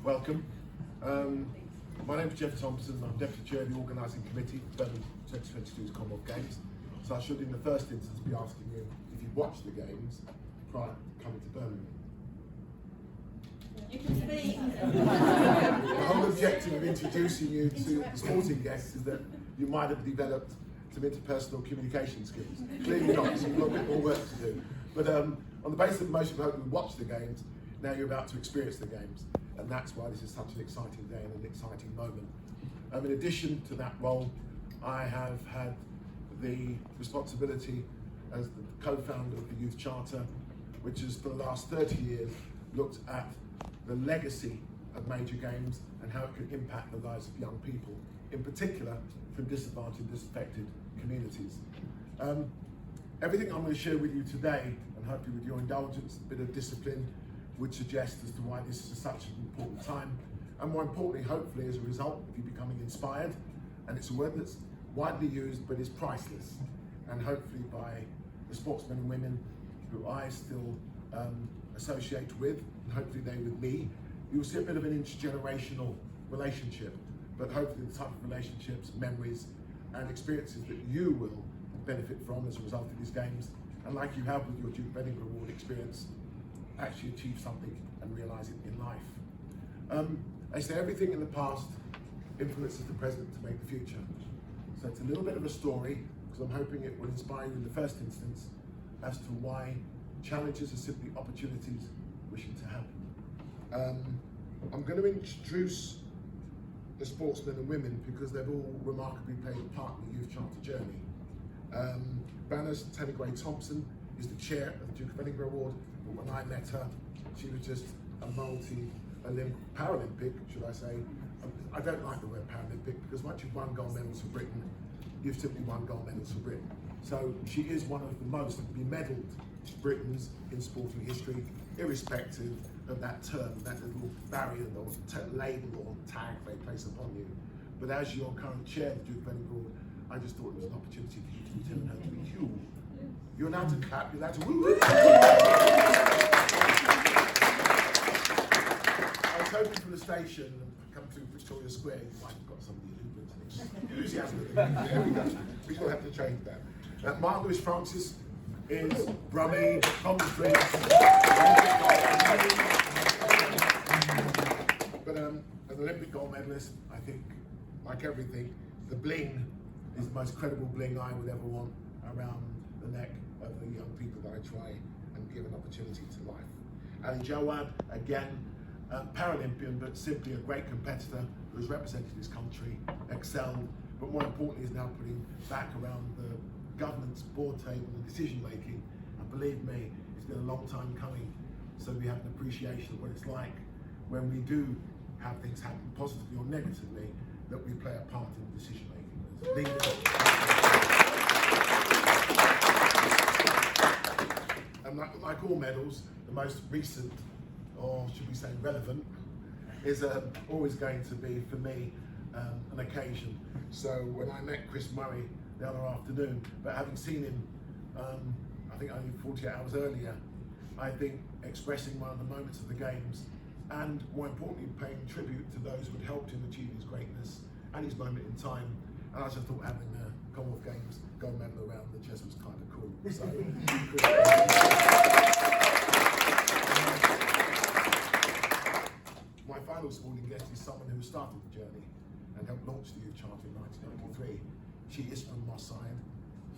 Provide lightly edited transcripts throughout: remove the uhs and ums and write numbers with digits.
welcome. My name is Jeff Thompson. I'm Deputy Chair of the Organising Committee for Birmingham 2022's Commonwealth Games. So I should in the first instance be asking you if you've watched the Games prior to coming to Birmingham. You can speak. The whole objective of introducing you to the sporting guests is that you might have developed some interpersonal communication skills. Clearly not, so you've got a bit more work to do. But on the basis of most of you hopefully watched the Games, now you're about to experience the Games. And that's why this is such an exciting day and an exciting moment. In addition to that role, I have had the responsibility as the co-founder of the Youth Charter, which has for the last 30 years looked at the legacy of major games and how it can impact the lives of young people, in particular from disadvantaged and disaffected communities. Everything I'm going to share with you today, and hopefully with your indulgence, a bit of discipline, would suggest as to why this is such an important time. And more importantly, hopefully as a result of you becoming inspired, and it's a word that's widely used but is priceless, and hopefully by the sportsmen and women who I still associate with, and hopefully they with me, you'll see a bit of an intergenerational relationship, but hopefully the type of relationships, memories and experiences that you will benefit from as a result of these games, and like you have with your Duke of Edinburgh Award experience, actually achieve something and realise it in life. I say everything in the past influences the present to make the future. So it's a little bit of a story, because I'm hoping it will inspire you in the first instance as to why challenges are simply opportunities wishing to happen. I'm going to introduce the sportsmen and women because they've all remarkably played a part in the Youth Charter journey. Baroness Gray Thompson is the chair of the Duke of Edinburgh Award, but when I met her, she was just a Paralympic, should I say. I don't like the word Paralympic because once you've won gold medals for Britain, you've simply won gold medals for Britain. So she is one of the most bemedalled Britons in sporting history, irrespective of that term, that little barrier or label or tag they place upon you. But as your current chair of the Duke of Edinburgh Award, I just thought it was an opportunity for you to determine her to be huge. You're allowed to clap, you're allowed to woo woo. I was hoping from the station and come through Victoria Square, you might have got some of the enthusiasm. There we go. We will have to change that. Mark Lewis Francis is Brummie, Coventry. But an Olympic gold medalist, I think, like everything, the bling is the most credible bling I would ever want around the neck of the young people that I try and give an opportunity to life. Ali Jawad, again, Paralympian, but simply a great competitor who has represented his country, excelled, but more importantly is now putting back around the government's board table and decision making. And believe me, it's been a long time coming, so we have an appreciation of what it's like when we do have things happen positively or negatively, that we play a part in decision making. And like all medals, the most recent, or should we say relevant, is always going to be, for me, an occasion. So when I met Chris Murray the other afternoon, but having seen him, I think only 48 hours earlier, I think expressing one of the moments of the Games, and more importantly, paying tribute to those who had helped him achieve his greatness and his moment in time. And I just thought having the Commonwealth Games gold medal around the chest was kind of cool. So, my final sporting guest is someone who started the journey and helped launch the Youth Charter in 1993. She is from Moss Side.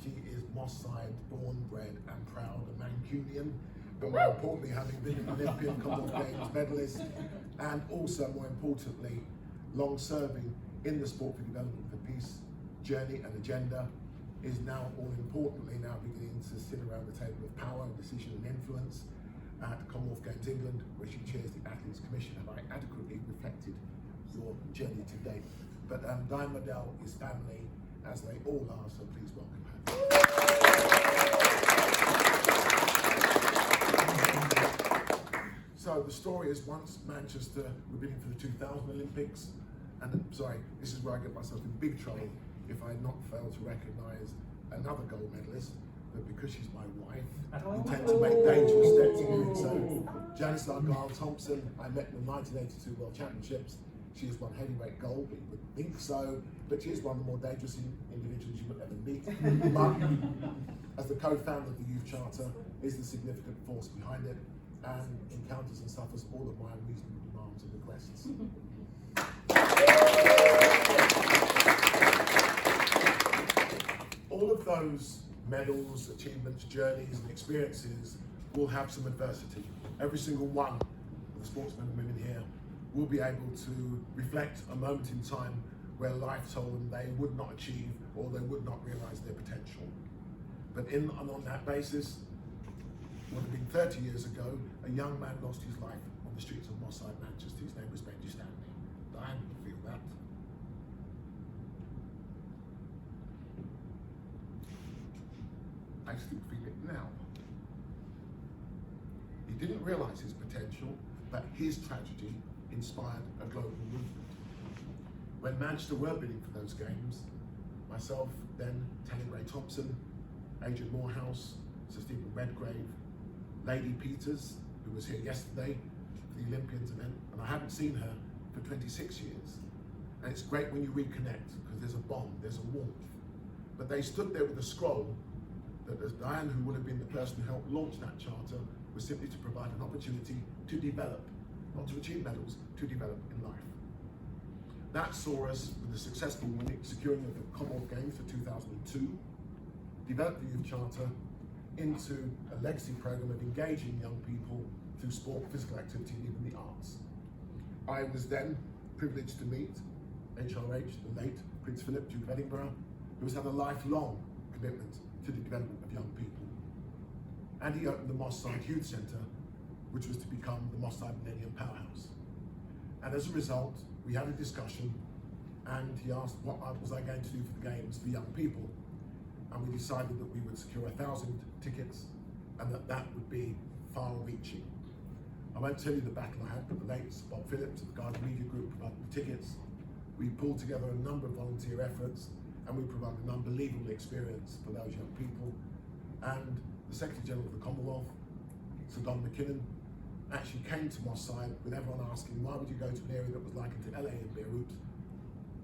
She is Moss Side, born, bred and proud, a Mancunian, but more importantly having been an Olympian Commonwealth Games medalist, and also more importantly, long serving in the Sport for Development for Peace journey and agenda, is now all importantly now beginning to sit around the table of power, decision and influence at Commonwealth Games England, where she chairs the Athletes Commission. Have I adequately reflected your journey to date? But Diane Waddell is family, as they all are, so please welcome her. So the story is once Manchester were bidding for the 2000 Olympics, and sorry, this is where I get myself in big trouble if I had not failed to recognise another gold medalist, but because she's my wife, intend to make dangerous steps in doing so. Janice Argyle-Thompson, I met in the 1982 World Championships. She has won heavyweight gold, but you wouldn't think so, but she is one of the more dangerous individuals you would ever meet. But as the co-founder of the Youth Charter, is the significant force behind it, and encounters and suffers all of my unreasonable demands and requests. All of those medals, achievements, journeys, and experiences will have some adversity. Every single one of the sportsmen and women here will be able to reflect a moment in time where life told them they would not achieve or they would not realise their potential. But in and on that basis, would have been 30 years ago, a young man lost his life on the streets of Moss Side, Manchester. His name was Benji Stanley. Diane would feel that. I still feel it now. He didn't realise his potential, but his tragedy inspired a global movement. When Manchester were bidding for those games, myself, then Tanny Ray-Thompson, Adrian Morehouse, Sir Stephen Redgrave, Lady Peters, who was here yesterday for the Olympians event, and I haven't seen her for 26 years. And it's great when you reconnect, because there's a bond, there's a warmth. But they stood there with a scroll that, as Diane, who would have been the person who helped launch that charter, was simply to provide an opportunity to develop, not to achieve medals, to develop in life. That saw us with the successful securing of the Commonwealth Games for 2002, developed the Youth Charter into a legacy program of engaging young people through sport, physical activity, and even the arts. I was then privileged to meet HRH, the late Prince Philip, Duke of Edinburgh, who has had a lifelong commitment to the development of young people. And he opened the Moss Side Youth Centre, which was to become the Moss Side Millennium Powerhouse. And as a result, we had a discussion, and he asked what was I going to do for the Games for young people. And we decided that we would secure 1,000 tickets, and that would be far-reaching. I won't tell you the battle I had, but the late Bob Phillips of the Guardian Media Group provided the tickets. We pulled together a number of volunteer efforts, and we provided an unbelievable experience for those young people. And the Secretary General of the Commonwealth, Sir Don McKinnon, actually came to Moss Side with everyone asking, why would you go to an area that was likened to LA and Beirut?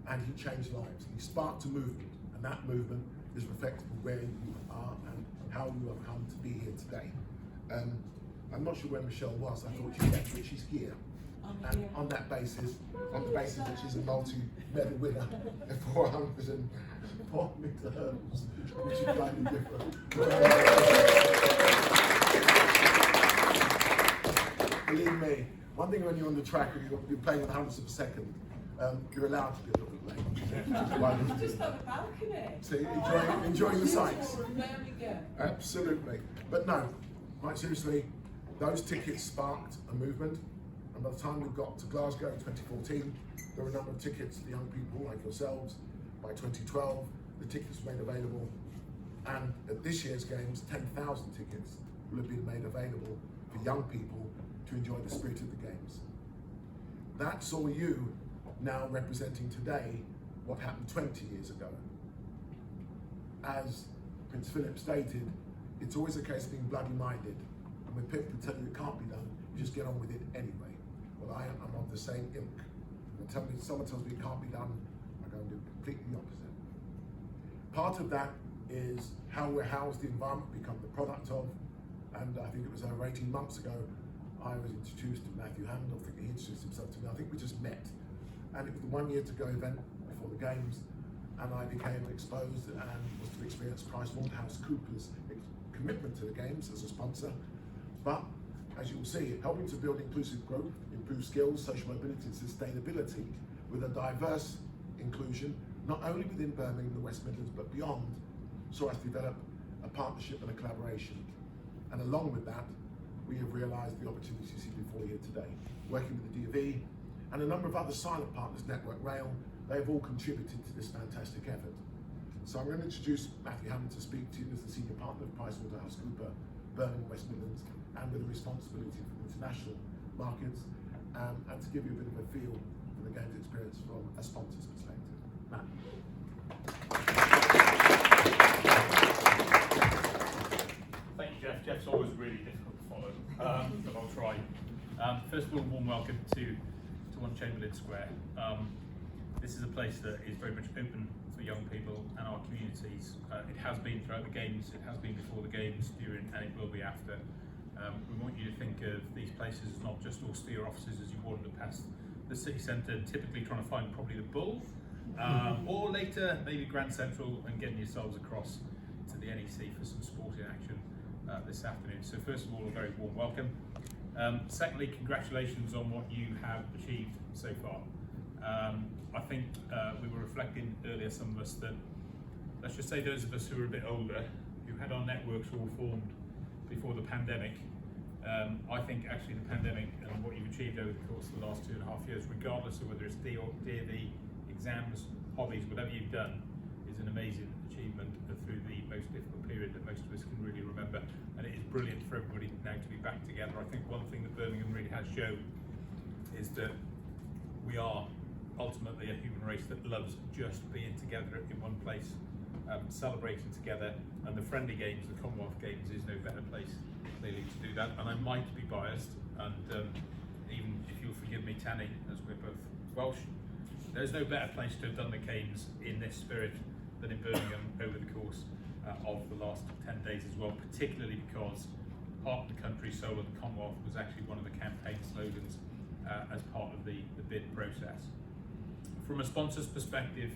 And he changed lives. He sparked a movement, and that movement is reflective of where you are and how you have come to be here today. I'm not sure where Michelle was. I thought she left, but she's here. And on that basis, that she's a multi-medal winner at 404 meter hurdles, which is slightly different. Believe me, one thing when you're on the track and you're playing with hundredths of a second, you're allowed to be a little bit late. Just on the balcony. So enjoying the sights. There we go. Absolutely. But no, quite seriously, those tickets sparked a movement. And by the time we got to Glasgow in 2014, there were a number of tickets for young people like yourselves. By 2012, the tickets were made available. And at this year's Games, 10,000 tickets will have been made available for young people to enjoy the spirit of the Games. That saw you now representing today what happened 20 years ago. As Prince Philip stated, it's always a case of being bloody-minded. And when people tell you it can't be done, you just get on with it anyway. Well, I'm of the same ilk. When someone tells me it can't be done, I go and do completely the opposite. Part of that is how we're housed, the environment we become the product of. And I think it was over 18 months ago, I was introduced to Matthew Hammond. I think he introduced himself to me. I think we just met. And it was the 1 year to go event before the Games. And I became exposed and was to experience PricewaterhouseCoopers' commitment to the Games as a sponsor. But as you will see, helping to build inclusive growth, improve skills, social mobility and sustainability with a diverse inclusion, not only within Birmingham and the West Midlands, but beyond, saw us develop a partnership and a collaboration. And along with that, we have realised the opportunities you see before you here today. Working with the DV and a number of other silent partners, Network Rail, they have all contributed to this fantastic effort. So I'm going to introduce Matthew Hammond to speak to you as the Senior Partner of PricewaterhouseCoopers, Birmingham, West Midlands, and with a responsibility for the international markets, and to give you a bit of a feel for the Games experience from a sponsor's perspective. Matt. but I'll try. First of all, warm welcome to 1 Chamberlain Square. This is a place that is very much open for young people and our communities. It has been throughout the games, it has been before the games, during, and it will be after. We want you to think of these places as not just austere offices as you wander past the city centre, typically trying to find probably the Bull, or later maybe Grand Central, and getting yourselves across to the NEC for some sporting action this afternoon. So first of all, a very warm welcome. Secondly, congratulations on what you have achieved so far. I think we were reflecting earlier, some of us, that let's just say those of us who are a bit older, who had our networks all formed before the pandemic, I think actually the pandemic and what you've achieved over the course of the last 2.5 years, regardless of whether it's DV, exams, hobbies, whatever you've done, is an amazing achievement through the most difficult period that most of us can really remember. And it is brilliant for everybody now to be back together. I think one thing that Birmingham really has shown is that we are ultimately a human race that loves just being together in one place, celebrating together, and the friendly games, the Commonwealth Games, is no better place clearly to do that. And I might be biased, and even if you'll forgive me, Tanny, as we're both Welsh, there's no better place to have done the games in this spirit than in Birmingham over the course of the last 10 days as well, particularly because part of the country, soul of the Commonwealth, was actually one of the campaign slogans as part of the bid process. From a sponsor's perspective,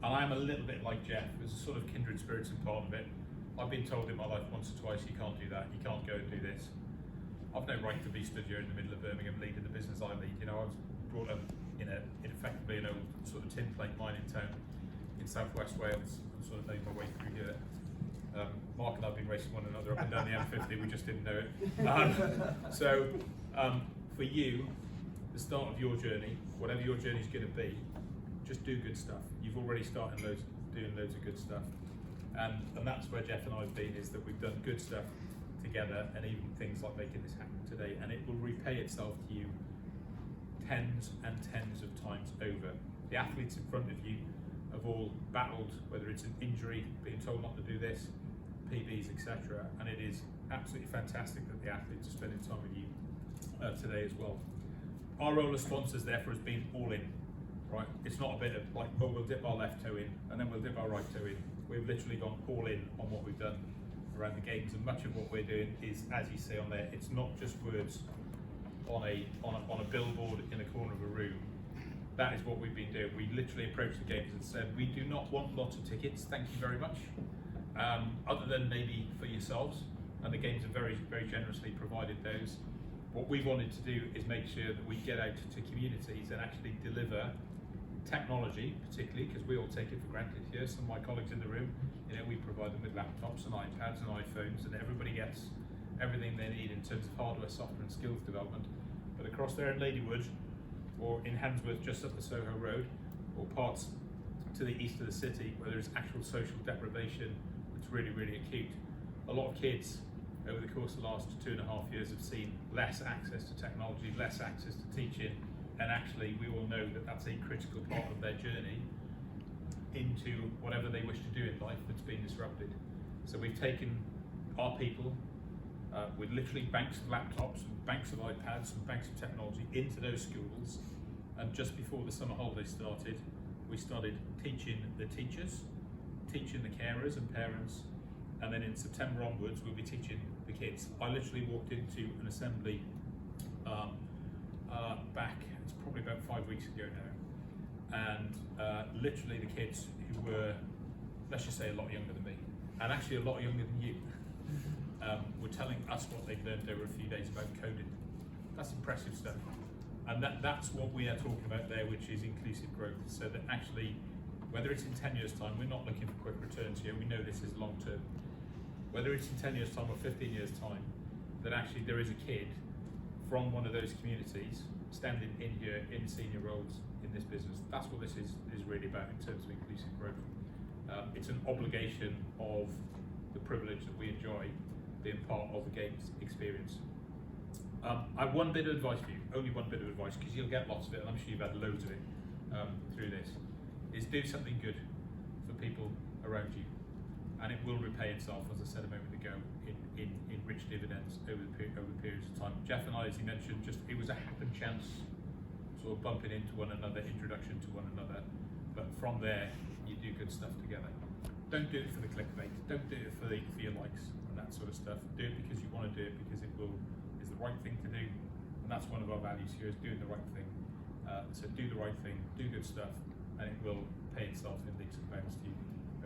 and I'm a little bit like Jeff, there's a sort of kindred spirits in part of it. I've been told in my life once or twice, you can't do that, you can't go and do this. I've no right to be stood here in the middle of Birmingham leading the business I lead. You know, I was brought up in effectively an old sort of tin plate mining town in southwest Wales, and sort of made my way through here. Mark and I've been racing one another up and down the M50, we just didn't know it. So for you, the start of your journey, whatever your journey is going to be, just do good stuff. You've already started doing loads of good stuff. And that's where Jeff and I have been, is that we've done good stuff together, and even things like making this happen today, and it will repay itself to you tens and tens of times over. The athletes in front of you have all battled, whether it's an injury, being told not to do this, PBs, etc. And it is absolutely fantastic that the athletes are spending time with you today as well. Our role as sponsors, therefore, has been all in, right? It's not a bit of like, oh, we'll dip our left toe in and then we'll dip our right toe in. We've literally gone all in on what we've done around the games, and much of what we're doing is, as you see on there, it's not just words on a billboard in a corner of a room. That is what we've been doing. We literally approached the games and said, we do not want lots of tickets, thank you very much, other than maybe for yourselves, and the games have very, very generously provided those. What we wanted to do is make sure that we get out to communities and actually deliver technology, particularly because we all take it for granted here. Some of my colleagues in the room, you know, we provide them with laptops and iPads and iPhones, and everybody gets everything they need in terms of hardware, software and skills development. But across there in Ladywood, or in Handsworth just up the Soho Road, or parts to the east of the city where there's actual social deprivation, it's really, really acute. A lot of kids over the course of the last 2.5 years have seen less access to technology, less access to teaching, and actually we all know that that's a critical part of their journey into whatever they wish to do in life that's been disrupted. So we've taken our people with literally banks of laptops and banks of iPads and banks of technology into those schools, and just before the summer holidays started, we started teaching the teachers, teaching the carers and parents, and then in September onwards we'll be teaching the kids. I literally walked into an assembly back, it's probably about 5 weeks ago now, and literally the kids who were, let's just say, a lot younger than me, and actually a lot younger than you, were telling us what they've learned over a few days about coding. That's impressive stuff. And that's what we are talking about there, which is inclusive growth. So that actually, whether it's in 10 years' time, we're not looking for quick returns here, we know this is long term. Whether it's in 10 years' time or 15 years' time, that actually there is a kid from one of those communities standing in here in senior roles in this business. That's what this is really about in terms of inclusive growth. It's an obligation of the privilege that we enjoy being part of the games experience. I have one bit of advice for you, only one bit of advice, because you'll get lots of it, and I'm sure you've had loads of it through this, is do something good for people around you. and it will repay itself, as I said a moment ago, in rich dividends over periods of time. Jeff and I, as he mentioned, it was a happen chance sort of bumping into one another, introduction to one another, but from there you do good stuff together. Don't do it for the clickbait, don't do it for your likes and that sort of stuff. Do it because you want to do it, because it is the right thing to do, and that's one of our values here, is doing the right thing. So do the right thing, do good stuff, and it will pay itself in leaps and bounds to you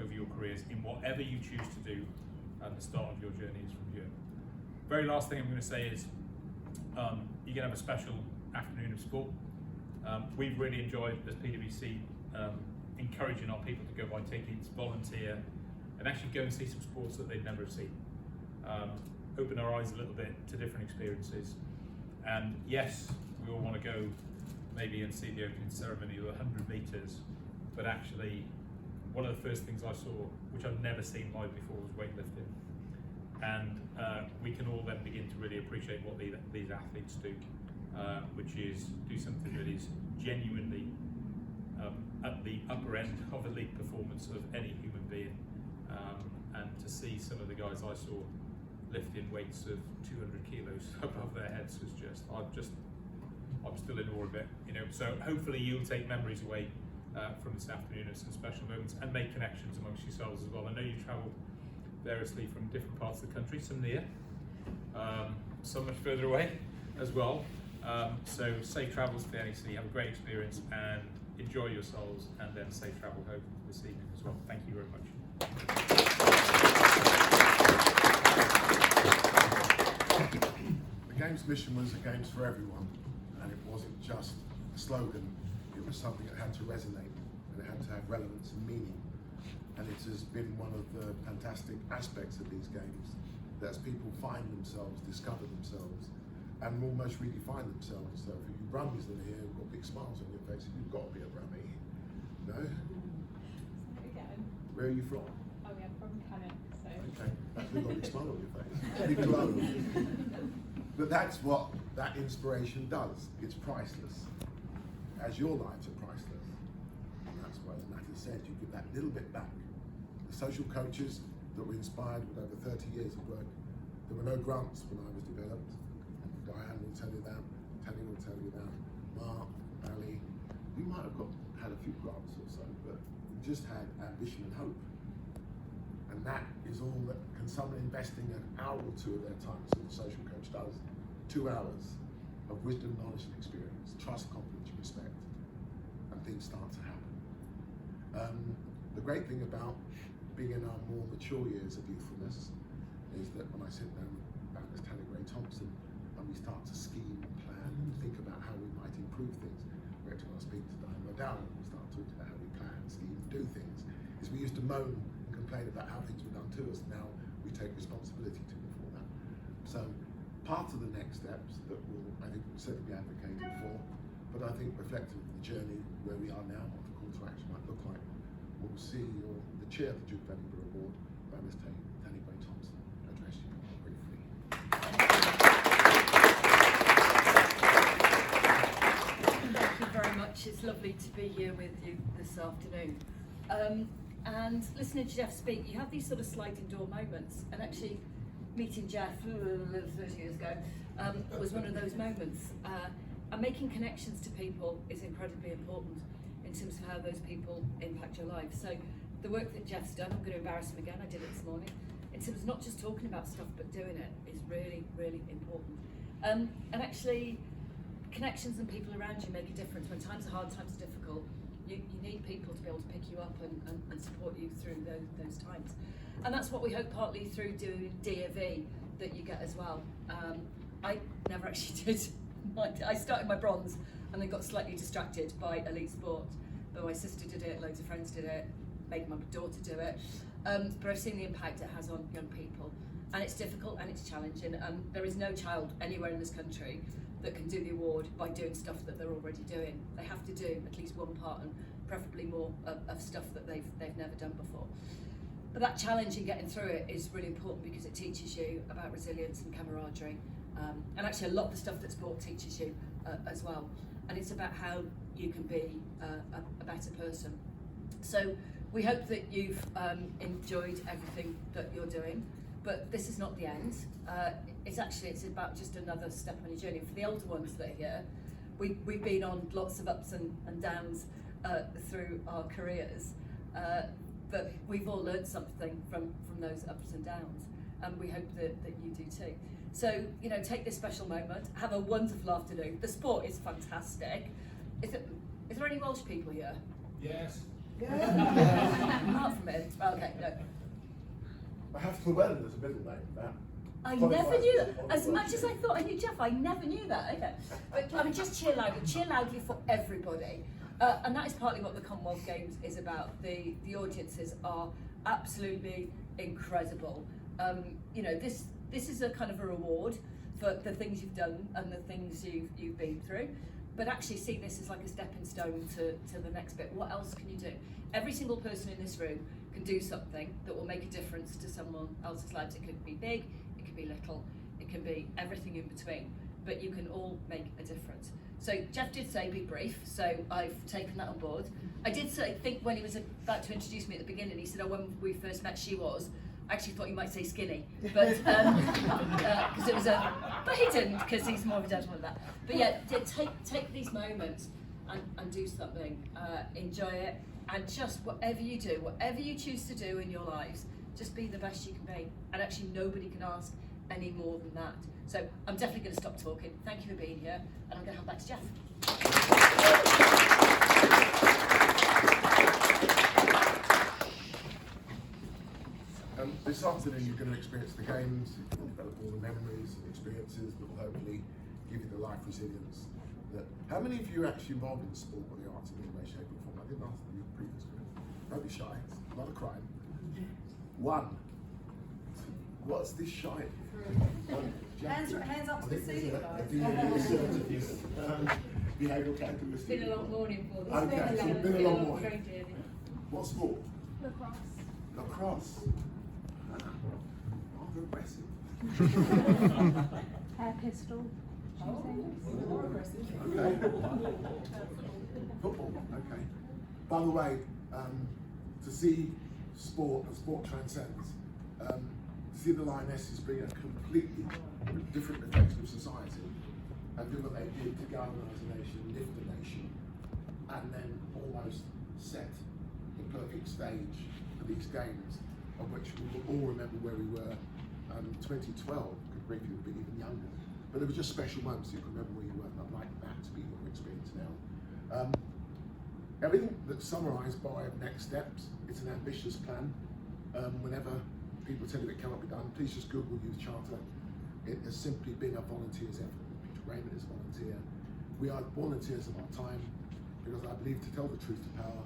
over your careers in whatever you choose to do. And the start of your journey is from here. Very last thing I'm going to say is you can have a special afternoon of sport. We've really enjoyed, as PwC, encouraging our people to go buy tickets, volunteer, and actually go and see some sports that they've never seen. Open our eyes a little bit to different experiences. And yes, we all want to go maybe and see the opening ceremony of 100 metres, but actually one of the first things I saw, which I've never seen live before, was weightlifting. And we can all then begin to really appreciate what these athletes do, which is do something that is genuinely at the upper end of elite performance of any human being. And to see some of the guys I saw lifting weights of 200 kilos above their heads was just, I'm still in awe of it, you know. So hopefully you'll take memories away from this afternoon of some special moments and make connections amongst yourselves as well. I know you travel variously from different parts of the country, some near, some much further away as well. So safe travels to the NEC, have a great experience and enjoy yourselves, and then safe travel home this evening as well. Thank you very much. The Games mission was a Games for everyone, and it wasn't just a slogan, it was something that had to resonate, and it had to have relevance and meaning. And it has been one of the fantastic aspects of these games, that as people find themselves, discover themselves, and almost redefine themselves. So if you brummies that are here who've got big smiles on your face, you've got to be a brummie. No? Where are you from? Oh yeah, from Canada, so. Okay, that's a big smile on your face. Big glow. But that's what that inspiration does. It's priceless, as your lives are priceless. And that's why, as Matty said, you give that little bit back. The social coaches that were inspired with over 30 years of work, there were no grants when I was developed. And Diane will tell you that, Teddy will tell you that, Mark, Ali. We might have had a few grants or so, but we just had ambition and hope. And that is all that can someone investing an hour or two of their time, so the social coach does, 2 hours of wisdom, knowledge and experience, trust, confidence, respect, and things start to happen. The great thing about being in our more mature years of youthfulness is that when I sit down with Baroness Tanny Gray-Thompson and we start to scheme and plan and think about how we might improve things, we're actually going to speak to Diane O'Dowd and we'll start talking about how we plan, scheme, and do things. Is we used to moan and complain about how things were done to us, now we take responsibility for that. So part of the next steps that we'll, I think, we'll certainly be advocating for, but I think reflective of the journey where we are now, what the call to action might look like, we'll see the chair of the Duke of Edinburgh Award, Baroness Tanny Gray-Thompson, address you briefly. Thank you very much. It's lovely to be here with you this afternoon. And listening to Jeff speak, you have these sort of sliding door moments, and actually meeting Jeff 30 years ago was one of those moments. And making connections to people is incredibly important in terms of how those people impact your life. So the work that Jeff's done, I'm going to embarrass him again, I did it this morning, in terms of not just talking about stuff but doing it is really, really important. And actually, connections and people around you make a difference. When times are hard, times are difficult, you need people to be able to pick you up and support you through those times. And that's what we hope partly through doing DAV that you get as well. I never actually did. I started my bronze and then got slightly distracted by elite sport. But my sister did it, loads of friends did it, made my daughter do it. But I've seen the impact it has on young people. And it's difficult and it's challenging. There is no child anywhere in this country that can do the award by doing stuff that they're already doing. They have to do at least one part and preferably more of stuff that they've never done before. But that challenge in getting through it is really important because it teaches you about resilience and camaraderie. And actually a lot of the stuff that sport teaches you as well. And it's about how you can be a better person. So we hope that you've enjoyed everything that you're doing, but this is not the end. It's about just another step on your journey. For the older ones that are here, we've been on lots of ups and downs through our careers, but we've all learned something from those ups and downs, and we hope that you do too. So, take this special moment, have a wonderful afternoon. The sport is fantastic. Is there any Welsh people here? Yes. Apart from him. Okay, no. I have to learn there's a middle name for that. I never knew that. As much as I thought I knew Jeff, I never knew that. Okay. But I mean, just cheer loudly for everybody. And that is partly what the Commonwealth Games is about. The audiences are absolutely incredible. This is a kind of a reward for the things you've done and the things you've been through. But actually see this as like a stepping stone to the next bit. What else can you do? Every single person in this room can do something that will make a difference to someone else's lives. It could be big, it could be little, it can be everything in between, but you can all make a difference. So Jeff did say be brief, so I've taken that on board. I did think when he was about to introduce me at the beginning, he said, when we first met she was, I actually thought you might say skinny, but because it was but he didn't, because he's more of a gentleman than that. But yeah, take these moments and do something, enjoy it, and just whatever you do, whatever you choose to do in your lives, just be the best you can be. And actually nobody can ask any more than that. So I'm definitely going to stop talking. Thank you for being here, and I'm going to hand back to Jeff. This afternoon you're going to experience the games, you're going to develop all the memories and experiences that will hopefully give you the life resilience. How many of you are actually involved in sport or the arts in any way, shape or form? I didn't ask you previously. Don't be shy, it's not a crime. One. What's this shy? Hands up to the ceiling, guys. Behavioural characteristics. It's been a long morning for this. Okay, so it's been a long morning. Great journey. What sport? Lacrosse. Lacrosse. Rather aggressive. Air pistol. More aggressive. Okay. Football. Okay. By the way, to see sport and sport transcends. To see the Lionesses being a completely different reflection of society, and do what they did to galvanise a nation, lift a nation, and then almost set the perfect stage for these games, of which we will all remember where we were. 2012 could briefly have been even younger, but it was just special moments you can remember where you were. And I'd like that to be your experience now. Everything that's summarised by next steps, it's an ambitious plan. Whenever people tell you it cannot be done, please just Google Youth Charter. It has simply been a volunteer's effort. Peter Raymond is a volunteer. We are volunteers of our time, because I believe to tell the truth to power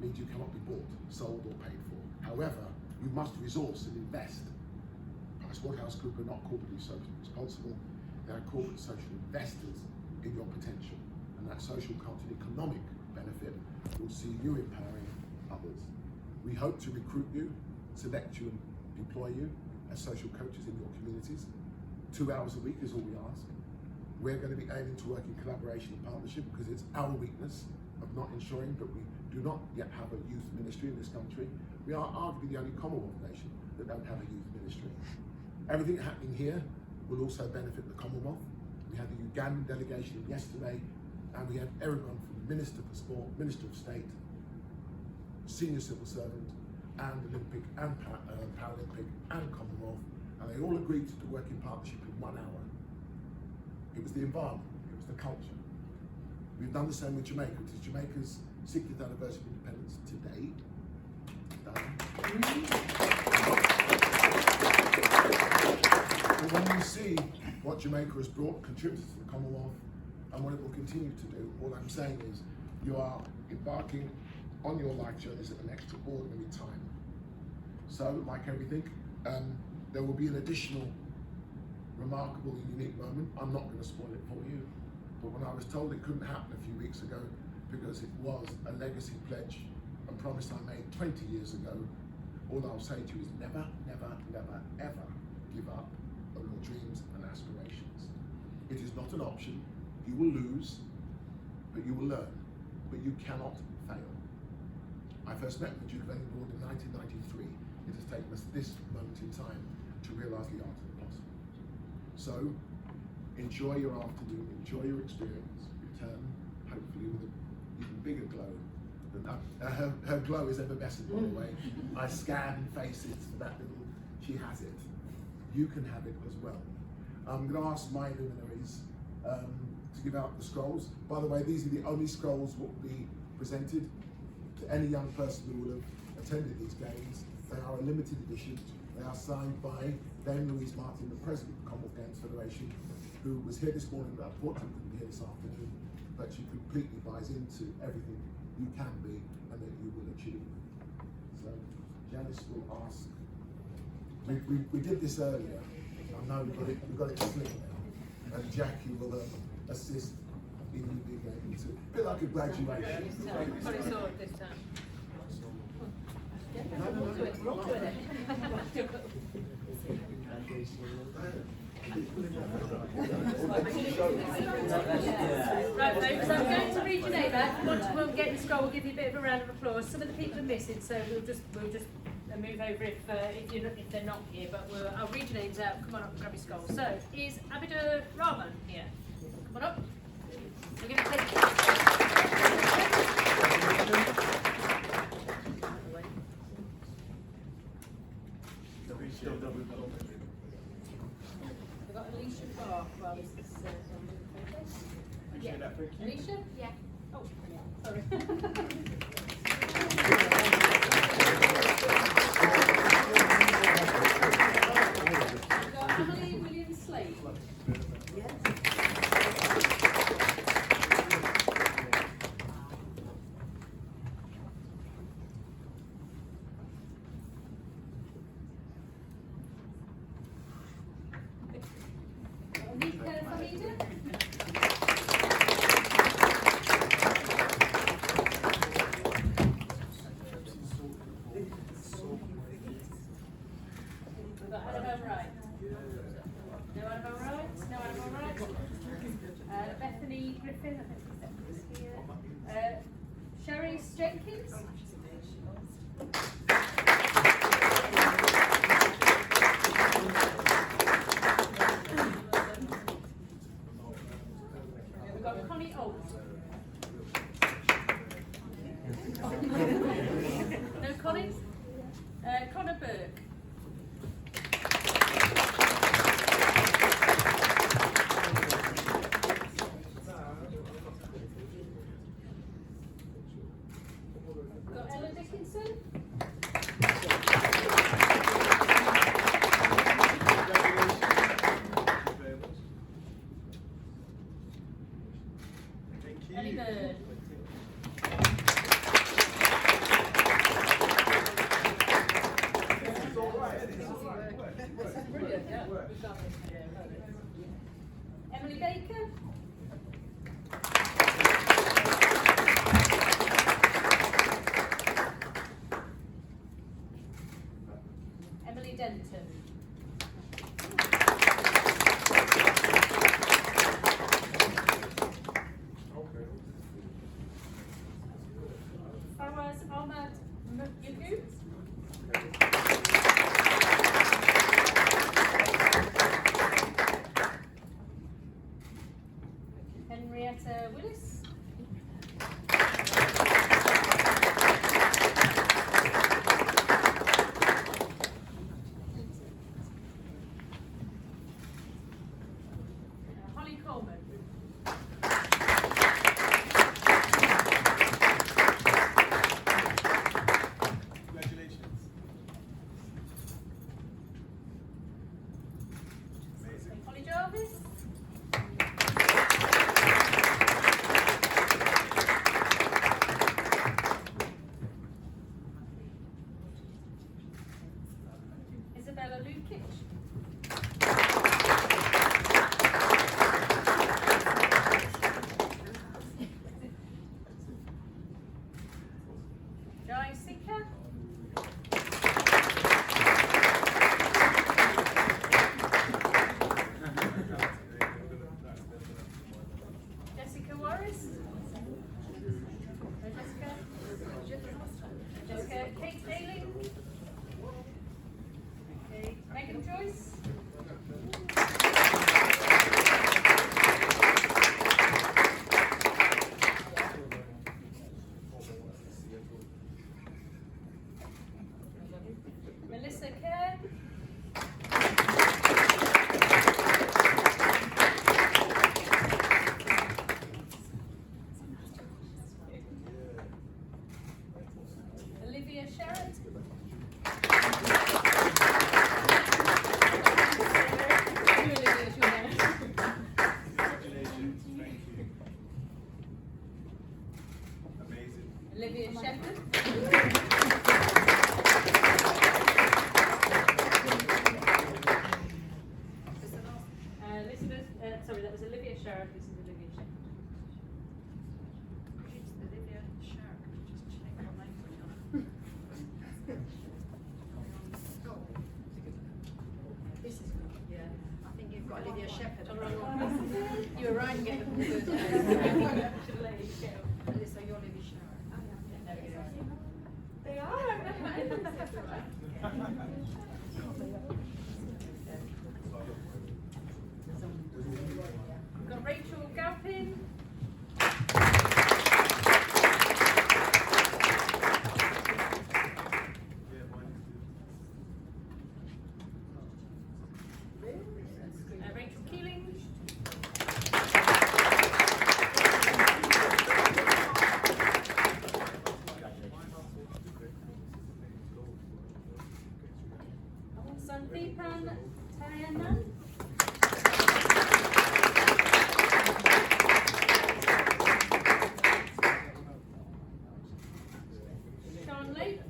means you cannot be bought, sold or paid for. However, you must resource and invest. PricewaterhouseCoopers are not corporately socially responsible. They are corporate social investors in your potential, and that social, cultural, economic benefit will see you empowering others. We hope to recruit you, select you and employ you as social coaches in your communities. 2 hours a week is all we ask. We're going to be aiming to work in collaboration and partnership, because it's our weakness of not ensuring that we do not yet have a youth ministry in this country. We are arguably the only Commonwealth nation that don't have a youth ministry. Everything happening here will also benefit the Commonwealth. We had the Ugandan delegation yesterday, and we had everyone from the Minister for Sport, Minister of State, Senior Civil Servant, and Olympic and Paralympic and Commonwealth, and they all agreed to work in partnership in 1 hour. It was the environment, it was the culture. We've done the same with Jamaica. It is Jamaica's 60th anniversary of independence today. But when you see what Jamaica has brought, contributed to the Commonwealth, and what it will continue to do, all I'm saying is you are embarking on your life journeys at an extraordinary time. So, like everything, there will be an additional remarkable and unique moment. I'm not going to spoil it for you, but when I was told it couldn't happen a few weeks ago because it was a legacy pledge and promise I made 20 years ago, all I'll say to you is never, never, never, ever give up on your dreams and aspirations. It is not an option. You will lose, but you will learn, but you cannot fail. I first met the Duke of Edinburgh in 1993. It has taken us this moment in time to realise the art of the possible. So, enjoy your afternoon, enjoy your experience, return hopefully with an even bigger glow than that. Her glow is effervescent, by the way. I scan faces for that little, she has it. You can have it as well. I'm going to ask my luminaries to give out the scrolls. By the way, these are the only scrolls that will be presented to any young person who will have attended these games. They are a limited edition. They are signed by Dame Louise Martin, the President of the Commonwealth Games Federation, who was here this morning, but unfortunately couldn't be here this afternoon. But she completely buys into everything you can be and that you will achieve. So Janice will ask. We did this earlier. I know we've got it slick now. And Jackie will assist in you being able to. A bit like a graduation. Got it sorted this time. No. Right, folks, I'm going to read your name out. Once we'll get the scroll, we'll give you a bit of a round of applause. Some of the people are missing, so we'll just move over if they're not here. But I'll read your names out. Come on up and grab your scroll. So, is Abidur Rahman here? Come on up. We're going to take. We've got Alicia Barr. Well, this is yeah. Alicia? Yeah. Oh, sorry. We've got Emily Williams-Slade. Yes. Bethany Griffin, I think Bethany's here. Sherry Jenkins. We've got Connie Holt. No Connie? Connor Burke. Emily Baker. Emily Denton. Fawaz Ahmad Yaku. Henrietta Willis. Holly Coleman. Congratulations. Amazing. Holly Jarvis. Isabella Lukic. Jai Sika. Jessica Warris. Jessica. share it? Congratulations. Thank you. Amazing. Olivia Shepherd. Elizabeth, sorry, that was Olivia Sharrock. This is Olivia Shepherd. It's Olivia Sharrock. Just check her name for you. This is good. Yeah. I think you've got Olivia Shepherd on the wrong one. You were right in getting the first name. Should have let you go. So you're Olivia Sharrock. There we go. They are. We've got Rachel Galpin. Yeah, mine Rachel Keeling. Sandeepan Tayanan. Sean Lake.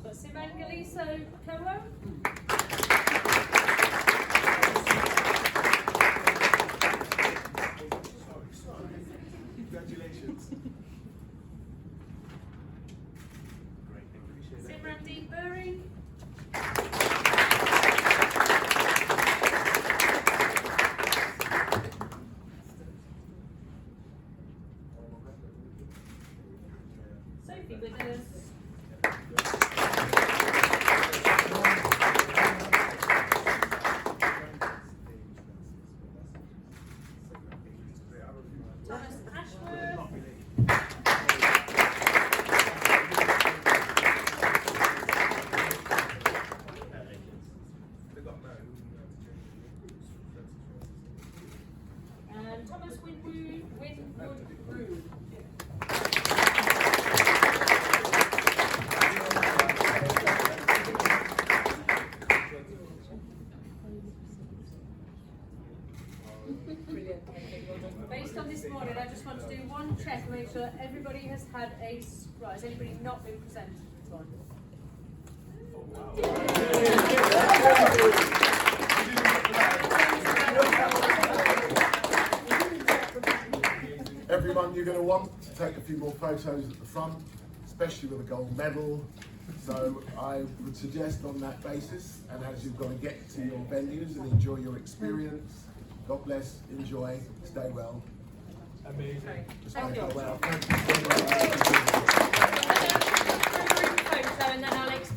Got Simon Galiso Coa. Congratulations. Great, appreciate it. Simrandeep Bury. Sophie Withers. Thomas Ashworth. They got married. And Thomas Winwood Rood. Based on this morning, I just want to do one check and make sure everybody has had a right. Has anybody not been presented to one? Everyone, you're going to want to take a few more photos at the front, especially with a gold medal. So I would suggest on that basis, and as you've got to get to your venues and enjoy your experience, God bless, enjoy, stay well. Amazing. Thank you. Well, thank you so much. Photo and then I'll explain.